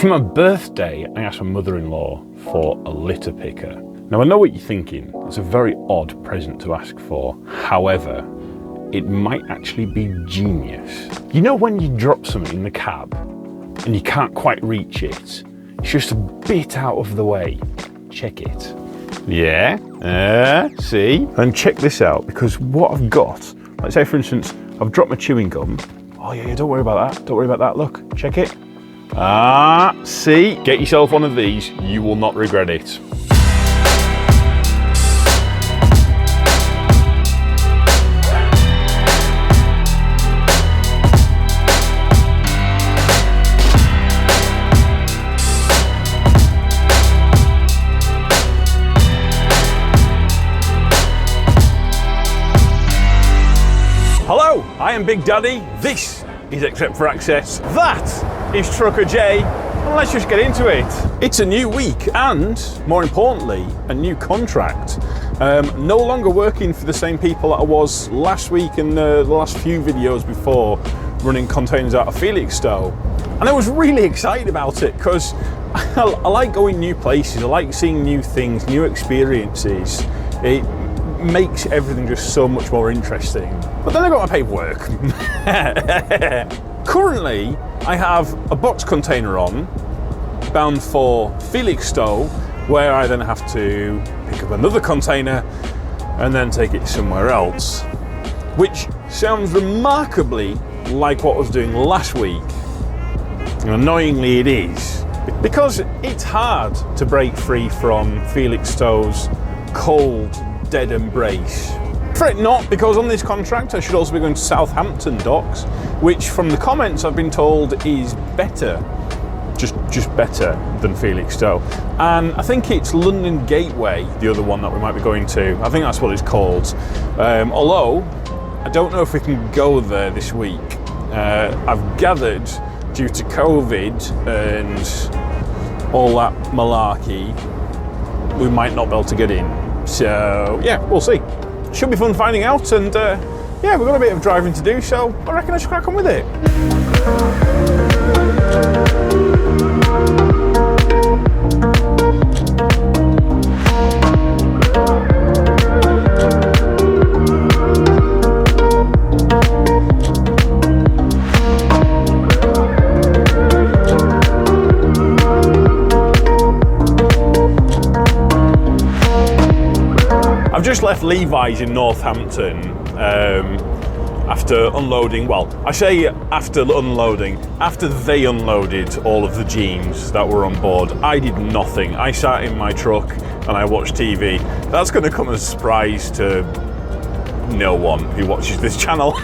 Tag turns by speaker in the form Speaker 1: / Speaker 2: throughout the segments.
Speaker 1: For my birthday, I asked my mother-in-law for a litter picker. Now, I know what you're thinking. It's a very odd present to ask for. However, it might actually be genius. You know when you drop something in the cab and you can't quite reach it? It's just a bit out of the way. Check it. Yeah, see? And check this out, because what I've got, like say for instance, I've dropped my chewing gum. Oh yeah, don't worry about that. Don't worry about that. Look, check it. See? Get yourself one of these. You will not regret it. Hello, I am Big Daddy. This is Except for Access. That is Trucker J. And let's just get into it. It's a new week and, more importantly, a new contract. No longer working for the same people that I was last week and the last few videos before, running containers out of Felixstowe. And I was really excited about it because I like going new places. I like seeing new things, new experiences. It makes everything just so much more interesting. But then I got my paperwork. Currently, I have a box container on, bound for Felixstowe, where I then have to pick up another container and then take it somewhere else. Which sounds remarkably like what I was doing last week. And annoyingly it is. Because it's hard to break free from Felixstowe's cold, dead embrace. Fret not, because on this contract I should also be going to Southampton docks, which from the comments I've been told is better, just better than Felixstowe. And I think it's London Gateway, the other one that we might be going to. I think that's what it's called. Although, I don't know if we can go there this week. I've gathered, due to COVID and all that malarkey, we might not be able to get in. So yeah, we'll see. Should be fun finding out, and yeah, we've got a bit of driving to do, so I reckon I should crack on with it. I've just left Levi's in Northampton after unloading, well, I say after unloading, after they unloaded all of the jeans that were on board. I did nothing. I sat in my truck and I watched TV. That's going to come as a surprise to no one who watches this channel.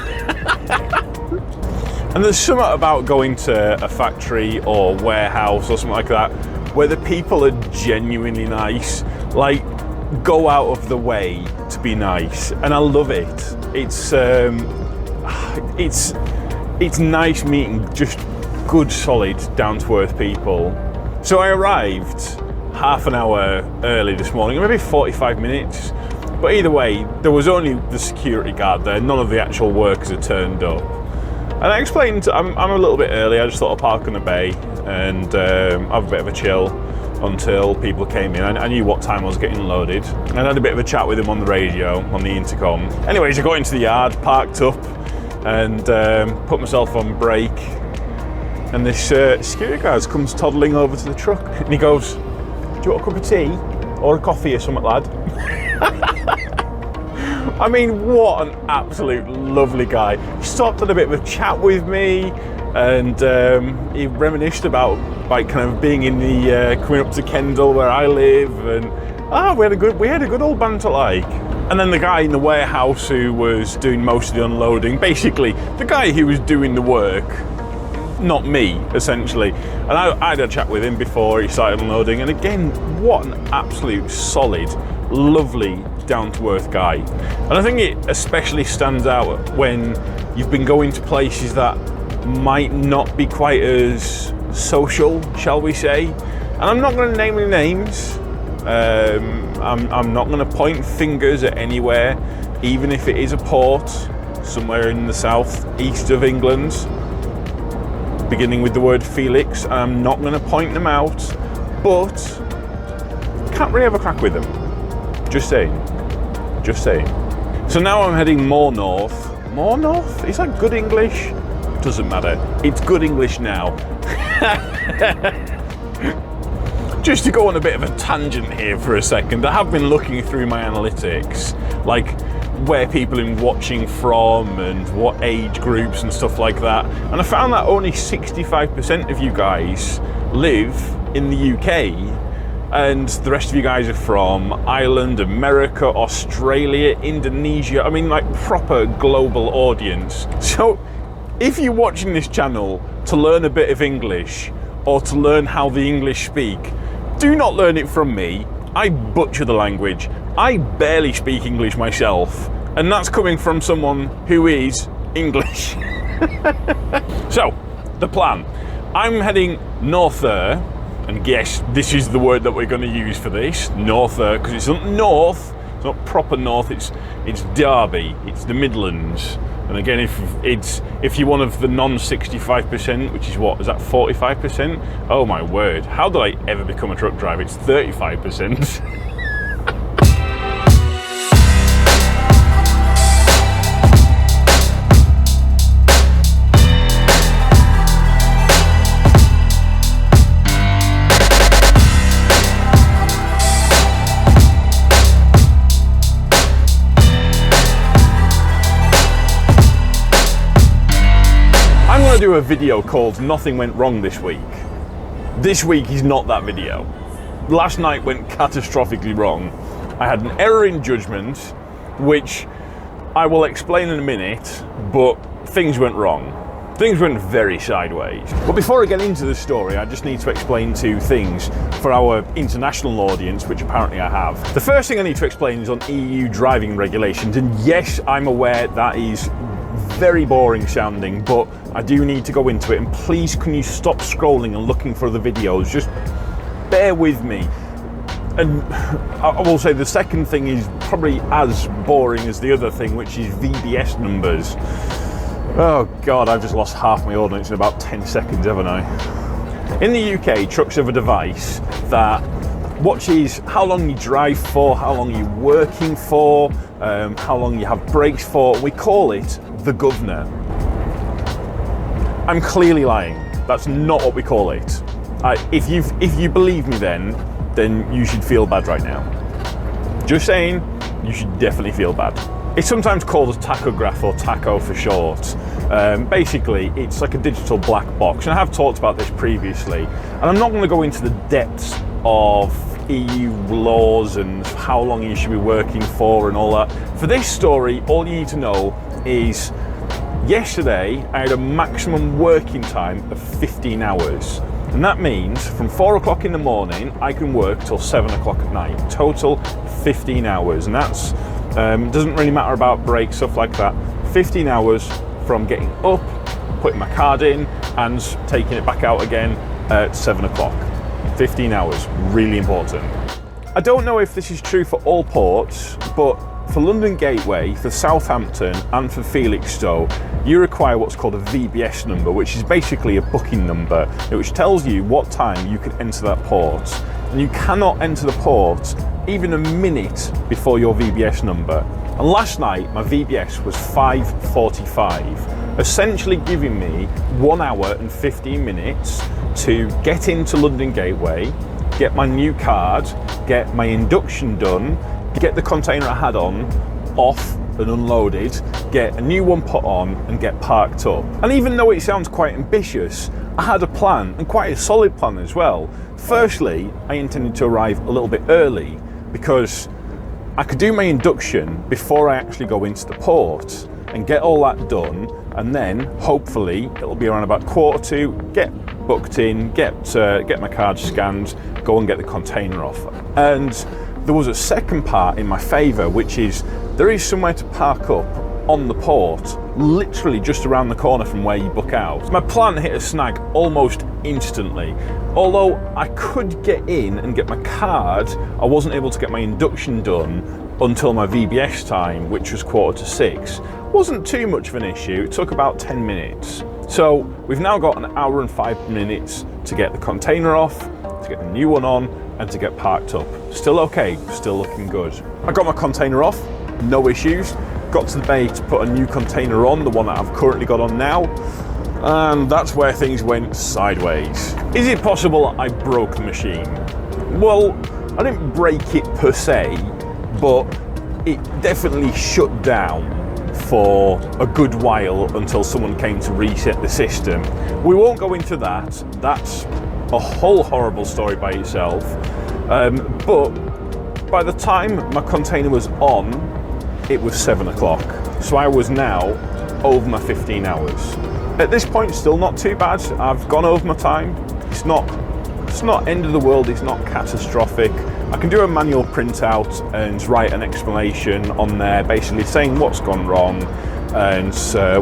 Speaker 1: And there's something about going to a factory or warehouse or something like that where the people are genuinely nice. Like, go out of the way to be nice, and I love it. It's nice meeting just good, solid, down-to-earth people. So I arrived half an hour early this morning, maybe 45 minutes. But either way, there was only the security guard there. None of the actual workers had turned up. And I explained I'm a little bit early. I just thought I'd park on the bay and have a bit of a chill until people came in. I knew what time I was getting loaded, and I had a bit of a chat with him on the radio, on the intercom. Anyways, I got into the yard, parked up, and put myself on brake. And this security guard comes toddling over to the truck, and he goes, "Do you want a cup of tea or a coffee or something, lad?" I mean, what an absolute lovely guy. He stopped, had a bit of a chat with me, and he reminisced about like kind of being in the coming up to Kendal where I live, and we had a good old banter like. And then the guy in the warehouse who was doing most of the unloading, basically the guy who was doing the work, not me, essentially. And I had a chat with him before he started unloading, and again, what an absolute solid, lovely, down-to-earth guy. And I think it especially stands out when you've been going to places that might not be quite as social, shall we say. And I'm not going to name any names. I'm not going to point fingers at anywhere, even if it is a port somewhere in the south east of England. beginning with the word Felix, and I'm not going to point them out, but can't really have a crack with them. Just saying. Just saying. So now I'm heading more north. More north? Is that good English? Doesn't matter. It's good English now. Just to go on a bit of a tangent here for a second, I have been looking through my analytics, like where people have been watching from and what age groups and stuff like that, and I found that only 65% of you guys live in the UK, and the rest of you guys are from Ireland, America, Australia, Indonesia. I mean, like proper global audience. So if you're watching this channel to learn a bit of English or to learn how the English speak, do not learn it from me. I butcher the language. I barely speak English myself, and that's coming from someone who is English. So, the plan. I'm heading norther, and guess this is the word that we're going to use for this, norther, because it's not north, it's not proper north, it's Derby, it's the Midlands. And again, if you're one of the non-65%, which is what, is that 45%? Oh my word, how did I ever become a truck driver? It's 35%. Do a video called Nothing Went Wrong This Week. This week is not that video. Last night went catastrophically wrong. I had an error in judgment, which I will explain in a minute, but things went wrong. Things went very sideways. But before I get into the story, I just need to explain two things for our international audience, which apparently I have. The first thing I need to explain is on EU driving regulations, and yes, I'm aware that is very boring sounding, but I do need to go into it, and please can you stop scrolling and looking for the videos, just bear with me. And I will say the second thing is probably as boring as the other thing, which is VBS numbers. Oh God, I've just lost half my audience in about 10 seconds, haven't I? In the UK, trucks have a device that watches how long you drive for, how long you're working for, how long you have breaks for. We call it the governor. I'm clearly lying. That's not what we call it. If you believe me then you should feel bad right now. Just saying, you should definitely feel bad. It's sometimes called a tachograph, or tacho for short. Basically, it's like a digital black box, and I have talked about this previously, and I'm not going to go into the depths of EU laws and how long you should be working for and all that. For this story, all you need to know is yesterday I had a maximum working time of 15 hours. And that means from 4 o'clock in the morning, I can work till 7 o'clock at night. Total 15 hours. And that's, doesn't really matter about breaks, stuff like that. 15 hours from getting up, putting my card in, and taking it back out again at 7 o'clock. 15 hours, really important. I don't know if this is true for all ports, but for London Gateway, for Southampton, and for Felixstowe, you require what's called a VBS number, which is basically a booking number, which tells you what time you can enter that port. And you cannot enter the port even a minute before your VBS number. And last night, my VBS was 5:45, essentially giving me 1 hour and 15 minutes to get into London Gateway, get my new card, get my induction done, get the container I had on off and unloaded, get a new one put on, and get parked up. And even though it sounds quite ambitious, I had a plan, and quite a solid plan as well. Firstly, I intended to arrive a little bit early because I could do my induction before I actually go into the port and get all that done, and then hopefully it'll be around about 1:45, get booked in, get my card scanned, go and get the container off. And there was a second part in my favour, which is there is somewhere to park up on the port, literally just around the corner from where you book out. My plan hit a snag almost instantly. Although I could get in and get my card, I wasn't able to get my induction done until my VBS time, which was 5:45. Wasn't too much of an issue, it took about 10 minutes. So we've now got an hour and 5 minutes to get the container off, to get the new one on, and to get parked up. Still okay, still looking good. I got my container off, no issues. Got to the bay to put a new container on, the one that I've currently got on now, and that's where things went sideways. Is it possible I broke the machine? Well, I didn't break it per se, but it definitely shut down for a good while until someone came to reset the system. We won't go into that. That's a whole horrible story by itself. But by the time my container was on, it was 7 o'clock. So I was now over my 15 hours. At this point, still not too bad. I've gone over my time. It's not end of the world, it's not catastrophic. I can do a manual printout and write an explanation on there, basically saying what's gone wrong and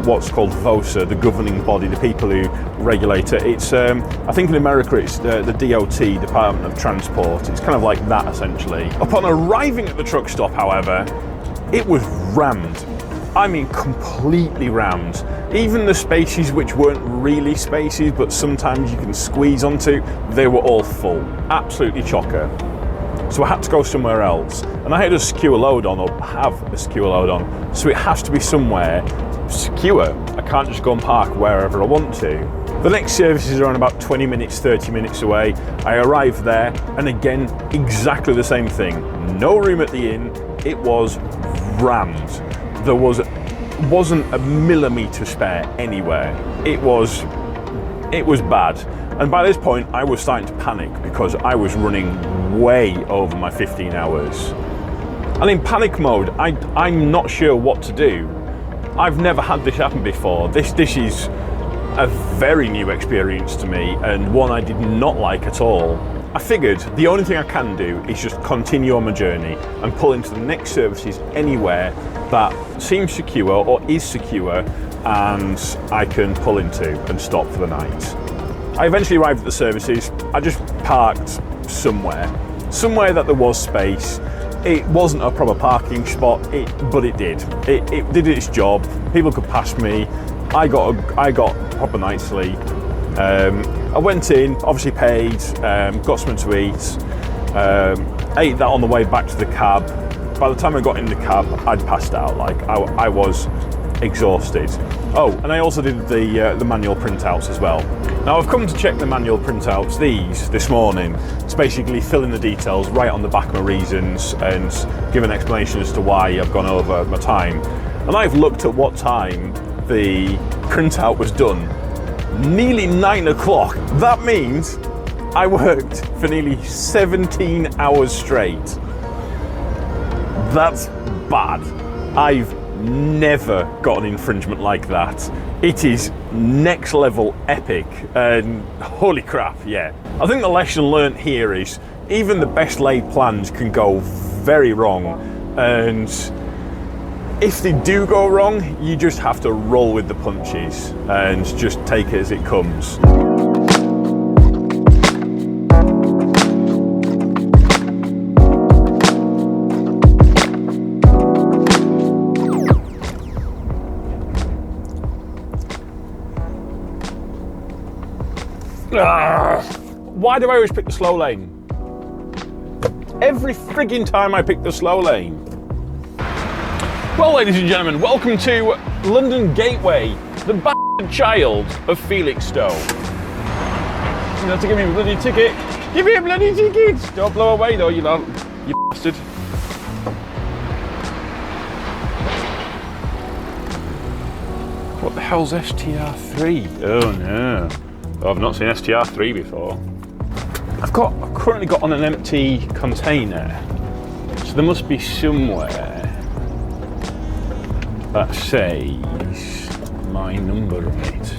Speaker 1: what's called VOSA, the governing body, the people who regulate it. It's, I think in America it's the DOT, Department of Transport. It's kind of like that essentially. Upon arriving at the truck stop, however, it was rammed. I mean, completely rammed. Even the spaces which weren't really spaces, but sometimes you can squeeze onto, they were all full. Absolutely chocker. So I had to go somewhere else. And I had a secure load on, or have a secure load on, so it has to be somewhere secure. I can't just go and park wherever I want to. The next services are on about 20 minutes, 30 minutes away. I arrived there, and again, exactly the same thing. No room at the inn. It was rammed. There wasn't a millimetre spare anywhere. It was bad. And by this point, I was starting to panic because I was running way over my 15 hours. And in panic mode, I'm not sure what to do. I've never had this happen before. This is a very new experience to me and one I did not like at all. I figured the only thing I can do is just continue on my journey and pull into the next services anywhere that seems secure or is secure and I can pull into and stop for the night. I eventually arrived at the services. I just parked somewhere that there was space. It wasn't a proper parking spot, but it did. It did its job. People could pass me. I got proper night's sleep. I went in, obviously paid, got something to eat, ate that on the way back to the cab. By the time I got in the cab, I'd passed out. Like I was exhausted. Oh, and I also did the manual printouts as well. Now I've come to check the manual printouts, this morning, to basically fill in the details, write on the back my reasons, and give an explanation as to why I've gone over my time. And I've looked at what time the printout was done. Nearly 9 o'clock. That means I worked for nearly 17 hours straight. That's bad. I've never got an infringement like that. It is next level epic and holy crap, yeah. I think the lesson learnt here is even the best laid plans can go very wrong, and if they do go wrong, you just have to roll with the punches and just take it as it comes. Why do I always pick the slow lane? Every frigging time I pick the slow lane. Well, ladies and gentlemen, welcome to London Gateway, the bastard child of Felixstowe. You have to give me a bloody ticket. Give me a bloody ticket! Don't blow away though, you bastard. What the hell's STR3? Oh no. Oh, I've not seen STR3 before. I've currently got on an empty container, so there must be somewhere that says my number on it.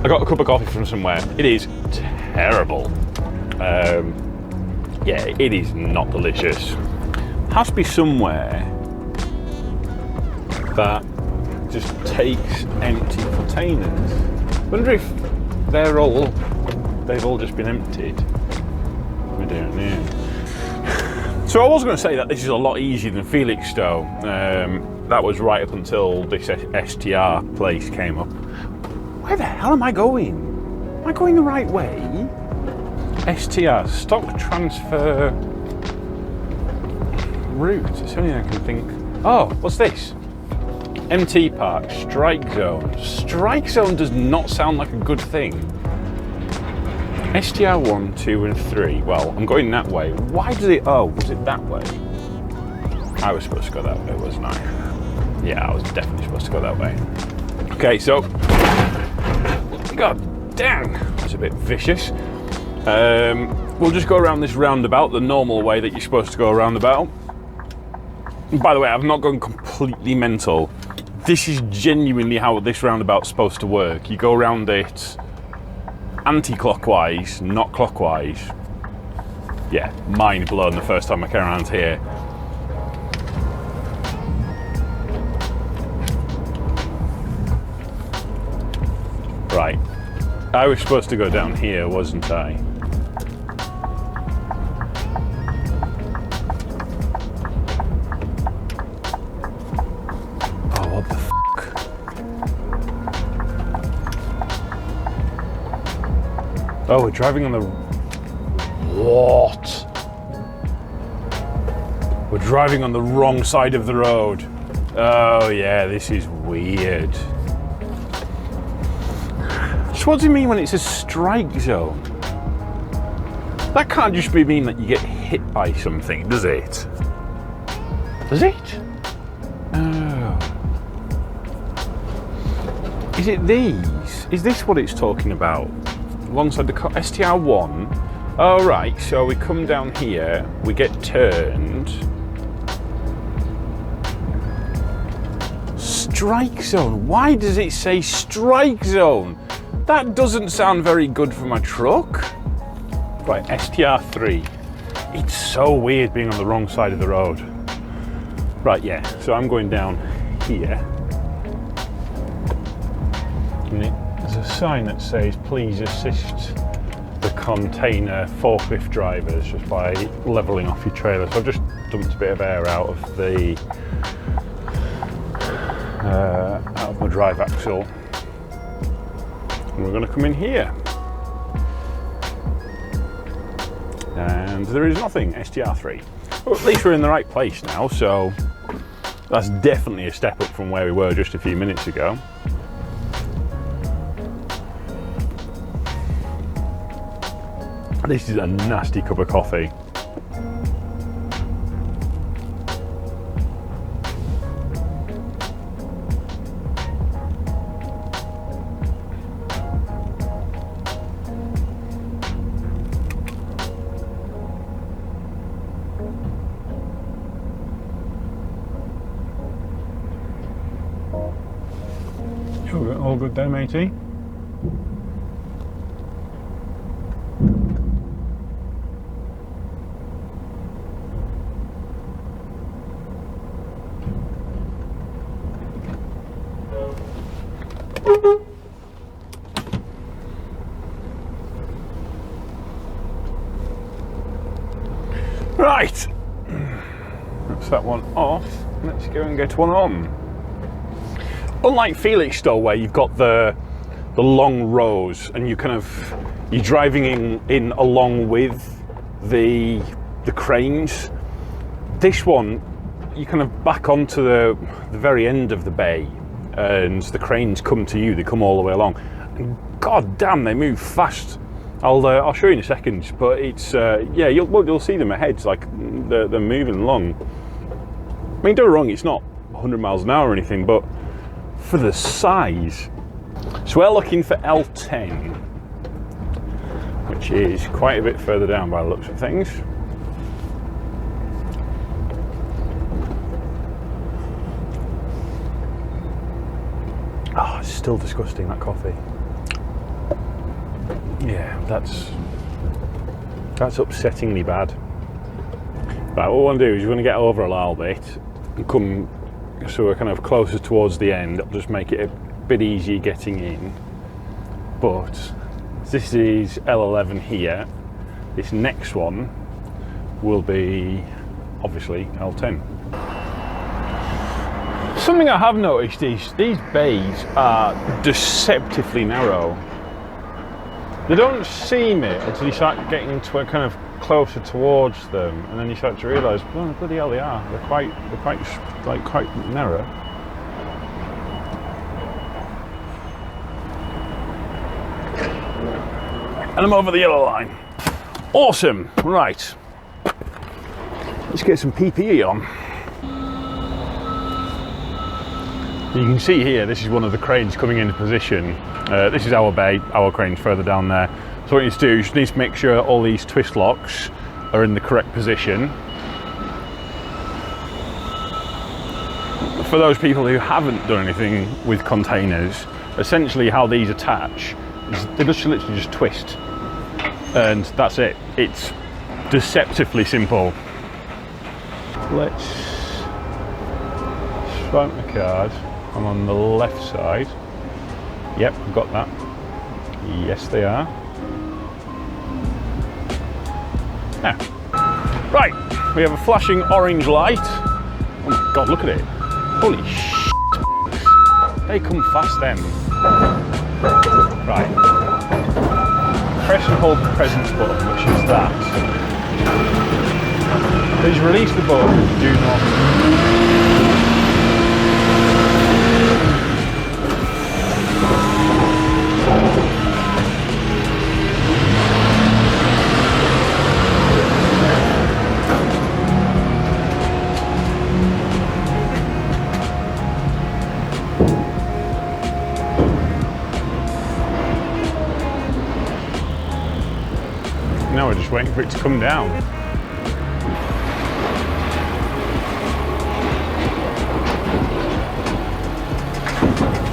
Speaker 1: I got a cup of coffee from somewhere. It is terrible. Yeah, it is not delicious. Has to be somewhere that just takes empty containers. Wonder if they've all just been emptied. I don't know. So I was going to say that this is a lot easier than Felixstowe. That was right up until this STR place came up. Where the hell am I going? Am I going the right way? STR, stock transfer route. It's the only thing I can think. Oh, what's this? MT Park, Strike Zone. Strike Zone does not sound like a good thing. STR 1, 2 and 3. Well, I'm going that way. Why does it... Oh, was it that way? I was supposed to go that way, wasn't I? Yeah, I was definitely supposed to go that way. Okay, so... God dang, that's a bit vicious. We'll just go around this roundabout the normal way that you're supposed to go around about. And by the way, I've not gone completely mental. This is genuinely how this roundabout's supposed to work. You go around it anti-clockwise, not clockwise. Yeah, mind blown the first time I came around here. Right, I was supposed to go down here, wasn't I? Oh, what the fuck? Oh, we're driving on the... What? We're driving on the wrong side of the road. Oh yeah, this is weird. So what do you mean when it's a strike zone? That can't just mean that you get hit by something, does it? Does it? Oh. Is it these? Is this what it's talking about? Alongside the STR1. Oh right, so we come down here, we get turned. Strike zone. Why does it say strike zone? That doesn't sound very good for my truck. Right, STR3. It's so weird being on the wrong side of the road. Right, yeah, so I'm going down here. And there's a sign that says, please assist the container forklift drivers just by levelling off your trailer. So I've just dumped a bit of air out of the my drive axle. And we're going to come in here. And there is nothing, STR3. Well, at least we're in the right place now, so that's definitely a step up from where we were just a few minutes ago. This is a nasty cup of coffee. All good there, matey? Right, that's that one off. Let's go and get one on. Unlike Felixstowe, where you've got the long rows and you're driving in along with the cranes. This one, you kind of back onto the very end of the bay, and the cranes come to you. They come all the way along, and god damn, they move fast. I'll show you in a second, but it's yeah, you'll see them ahead. It's like they're moving along. I mean, don't get me wrong, it's not 100 miles an hour or anything, but for the size. So we're looking for L10, which is quite a bit further down by the looks of things. Oh, it's still disgusting, that coffee. Yeah, that's upsettingly bad. Right, what we want to do is we want to get over a little bit and come so we're kind of closer towards the end. It'll just make it a bit easier getting in. But this is L11 here. This next one will be obviously L10. Something I have noticed is these bays are deceptively narrow. They don't seem it until you start getting to kind of closer towards them, and then you start to realise, oh, bloody hell, they are. They're quite narrow. And I'm over the yellow line. Awesome. Right. Let's get some PPE on. You can see here, this is one of the cranes coming into position. This is our bay, our crane's further down there. So what you need to do, you just need to make sure all these twist locks are in the correct position. For those people who haven't done anything with containers, essentially how these attach is they just literally just twist. And that's it. It's deceptively simple. Let's swipe the card. I'm on the left side. Yep, I've got that. Yes, they are. Now, right, we have a flashing orange light. Oh my God, look at it. Holy shit. They come fast then. Right. Press and hold the presence button, which is that. Please release the button, do not. Now we're just waiting for it to come down.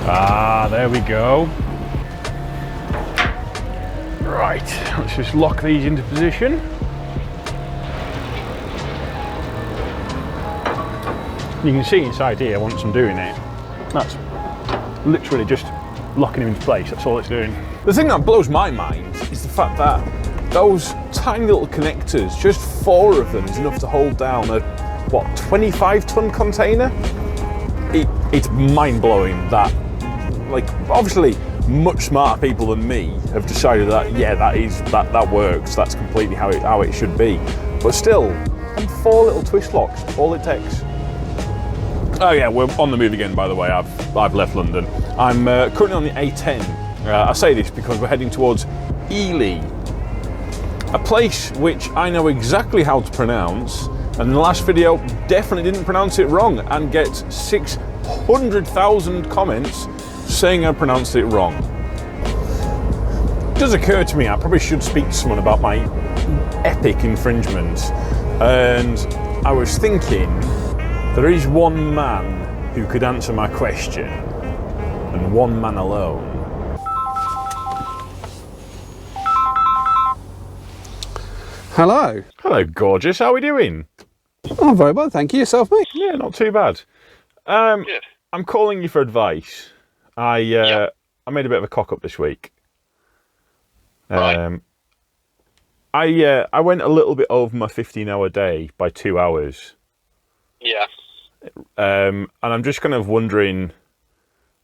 Speaker 1: Ah, there we go. Right, let's just lock these into position. You can see inside here once I'm doing it. That's literally just locking them into place, that's all it's doing. The thing that blows my mind is the fact that those tiny little connectors, just 4 of them is enough to hold down a, what, 25-ton container? It's mind-blowing that, like, obviously much smarter people than me have decided that, yeah, that works, that's completely how it should be. But still, on 4 little twist locks, all it takes. Oh yeah, we're on the move again, by the way. I've left London. I'm currently on the A10. I say this because we're heading towards Ely, a place which I know exactly how to pronounce, and in the last video definitely didn't pronounce it wrong and get 600,000 comments saying I pronounced it wrong. It does occur to me I probably should speak to someone about my epic infringement, and I was thinking there is one man who could answer my question, and one man alone.
Speaker 2: Hello.
Speaker 1: Hello, gorgeous. How are we doing?
Speaker 2: Oh, very well, thank you. Yourself, mate?
Speaker 1: Yeah, not too bad.
Speaker 3: Good.
Speaker 1: I'm calling you for advice. I made a bit of a cock up this week.
Speaker 3: Right.
Speaker 1: I went a little bit over my 15-hour day by 2 hours.
Speaker 3: Yeah.
Speaker 1: And I'm just kind of wondering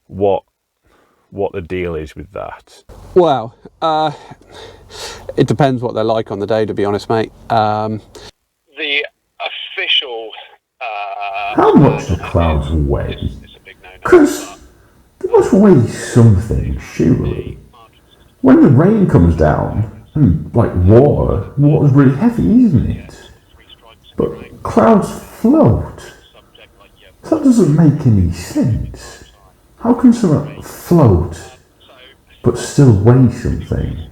Speaker 1: what the deal is with that.
Speaker 2: Well, it depends what they're like on the day, to be honest, mate.
Speaker 3: The official.
Speaker 4: How much do clouds weigh?
Speaker 3: It's a big no-no.
Speaker 4: Because they must weigh something, surely. When the rain comes down, and like water's really heavy, isn't it? But clouds float. That doesn't make any sense. How can something float but still weigh something?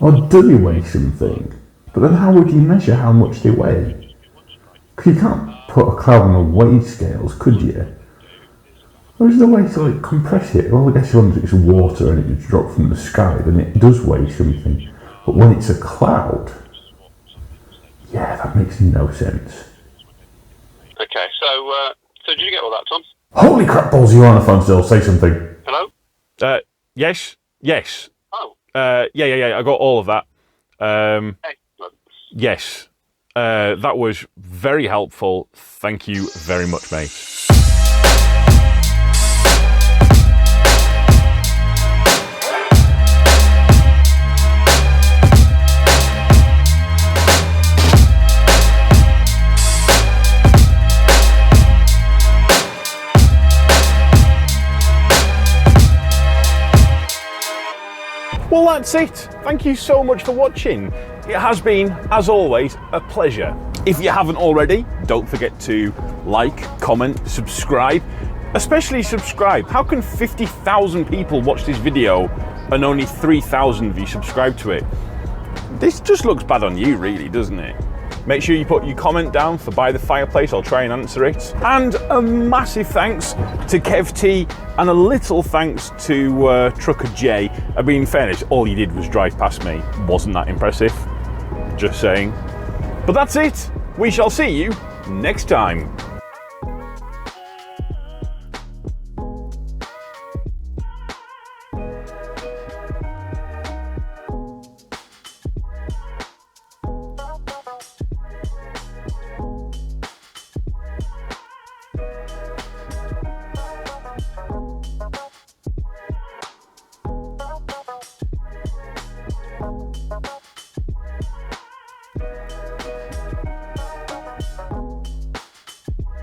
Speaker 4: Or do you weigh something? But then how would you measure how much they weigh? Because you can't put a cloud on the weigh scales, could you? Or is there a way to like compress it? Well, I guess as long as it's water and it's dropped from the sky, then it does weigh something. But when it's a cloud, yeah, that makes no sense.
Speaker 3: Okay, so did you get all that, Tom?
Speaker 4: Holy crap balls, you're on the phone still, say something.
Speaker 3: Hello?
Speaker 1: Yes.
Speaker 3: Oh.
Speaker 1: Yeah, I got all of that.
Speaker 3: Excellent.
Speaker 1: Yes. That was very helpful. Thank you very much, mate. Well, that's it. Thank you so much for watching. It has been, as always, a pleasure. If you haven't already, don't forget to like, comment, subscribe. Especially subscribe. How can 50,000 people watch this video and only 3,000 of you subscribe to it? This just looks bad on you, really, doesn't it? Make sure you put your comment down for Buy the Fireplace. I'll try and answer it. And a massive thanks to Kev T and a little thanks to Trucker J. I mean, in fairness, all he did was drive past me. Wasn't that impressive? Just saying. But that's it. We shall see you next time.